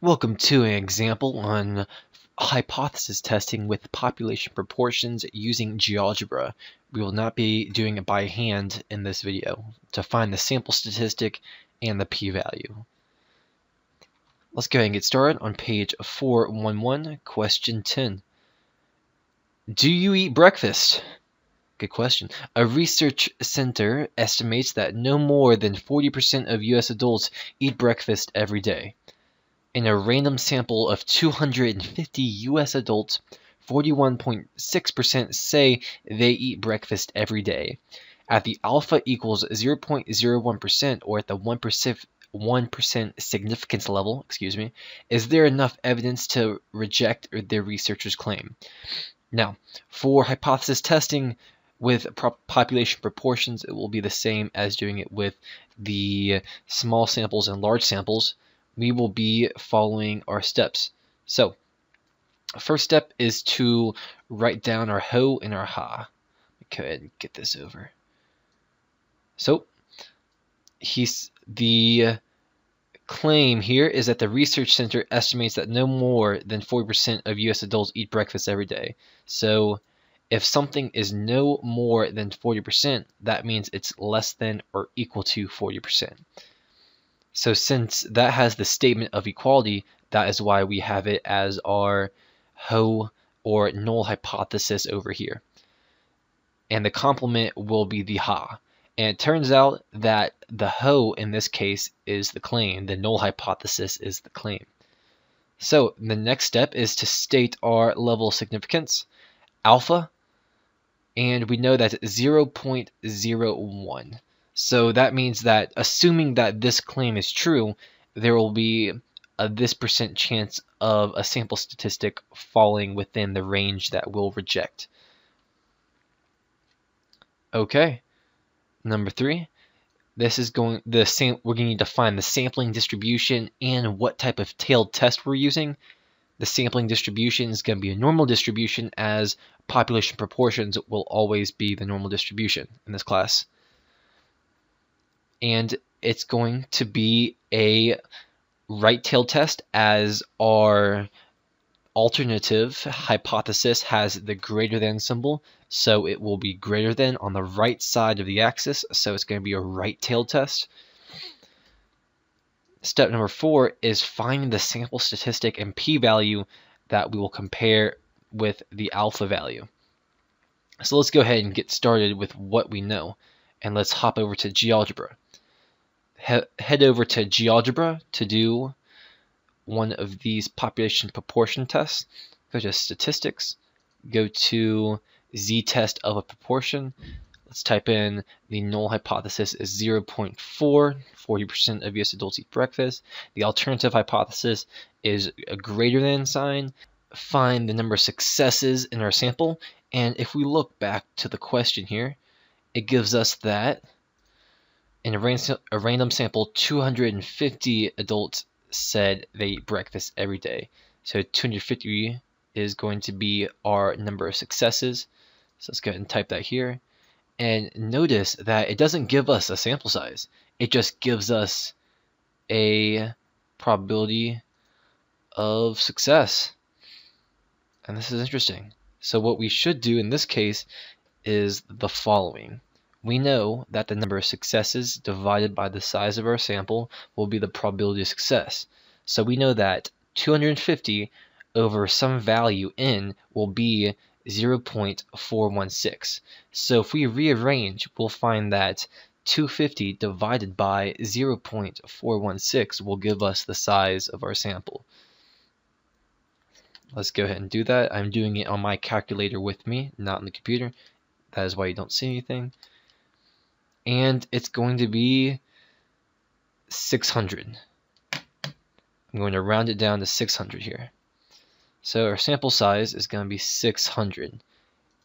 Welcome to an example on hypothesis testing with population proportions using Geogebra. We will not be doing it by hand in this video to find the sample statistic and the p-value. Let's go ahead and get started on page 411, question 10. Do you eat breakfast? Good question. A research center estimates that no more than 40% of US adults eat breakfast every day. In a random sample of 250 US adults, 41.6% say they eat breakfast every day. At the alpha equals 0.01% or at the 1% significance level, is there enough evidence to reject the researcher's claim? Now, for hypothesis testing with population proportions, it will be the same as doing it with the small samples and large samples. We will be following our steps. So, first step is to write down our ho and our ha. Go ahead and get this over. So, the claim here is that the research center estimates that no more than 40% of US adults eat breakfast every day. So, if something is no more than 40%, that means it's less than or equal to 40%. So since that has the statement of equality, that is why we have it as our ho or null hypothesis over here. And the complement will be the ha. And it turns out that the ho in this case is the claim. The null hypothesis is the claim. So the next step is to state our level of significance, alpha, and we know that's 0.01. So that means that assuming that this claim is true, there will be a this % chance of a sample statistic falling within the range that we'll reject. Okay, number 3. This is we're going to need to find the sampling distribution and what type of tailed test we're using. The sampling distribution is going to be a normal distribution, as population proportions will always be the normal distribution in this class. And it's going to be a right-tailed test, as our alternative hypothesis has the greater than symbol, so it will be greater than on the right side of the axis, so it's going to be a right-tailed test. Step number 4 is find the sample statistic and p-value that we will compare with the alpha value. So let's go ahead and get started with what we know, and let's hop over to Geogebra. Head over to Geogebra to do one of these population proportion tests. Go to Statistics, go to z-test of a proportion. Let's type in the null hypothesis is 0.4, 40% of US adults eat breakfast. The alternative hypothesis is a greater than sign. Find the number of successes in our sample, and if we look back to the question here, it gives us that in a random sample, 250 adults said they eat breakfast every day. So 250 is going to be our number of successes. So let's go ahead and type that here. And notice that it doesn't give us a sample size. It just gives us a probability of success. And this is interesting. So what we should do in this case is the following. We know that the number of successes divided by the size of our sample will be the probability of success. So we know that 250 over some value n will be 0.416. So if we rearrange, we'll find that 250 divided by 0.416 will give us the size of our sample. Let's go ahead and do that. I'm doing it on my calculator with me, not on the computer. That is why you don't see anything. And it's going to be 600. I'm going to round it down to 600 here. So our sample size is going to be 600.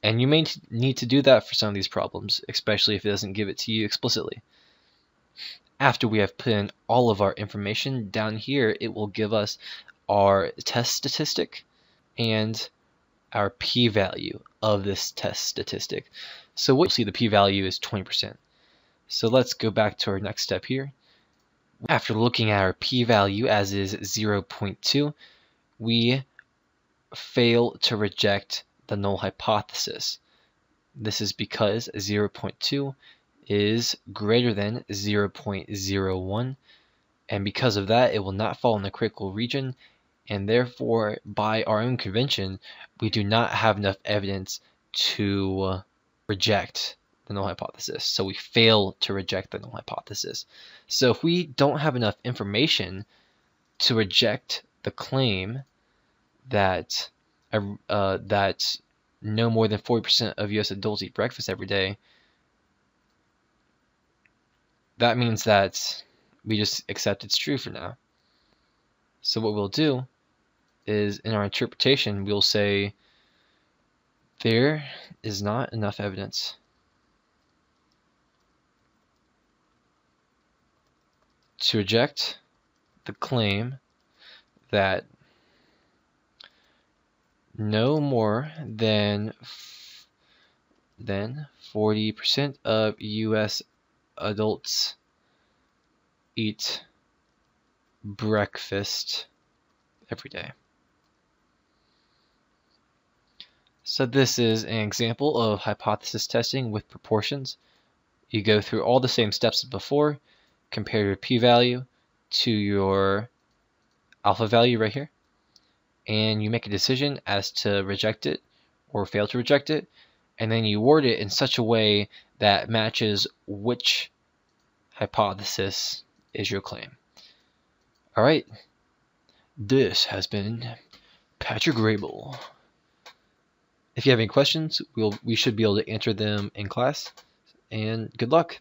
And you may need to do that for some of these problems, especially if it doesn't give it to you explicitly. After we have put in all of our information down here, it will give us our test statistic and our p-value of this test statistic. So what you'll see, the p-value is 20%. So let's go back to our next step here. After looking at our p-value as is 0.2, we fail to reject the null hypothesis. This is because 0.2 is greater than 0.01, and because of that, it will not fall in the critical region, and therefore, by our own convention, we do not have enough evidence to reject the null hypothesis. So we fail to reject the null hypothesis. So if we don't have enough information to reject the claim that that no more than 40% of U.S. adults eat breakfast every day, that means that we just accept it's true for now. So what we'll do is, in our interpretation, we'll say there is not enough evidence to reject the claim that no more than 40% of U.S. adults eat breakfast every day. So this is an example of hypothesis testing with proportions. You go through all the same steps as before, compare your p-value to your alpha value right here, and you make a decision as to reject it or fail to reject it, and then you word it in such a way that matches which hypothesis is your claim. All right, this has been Patrick Grable. If you have any questions, we should be able to answer them in class, and good luck.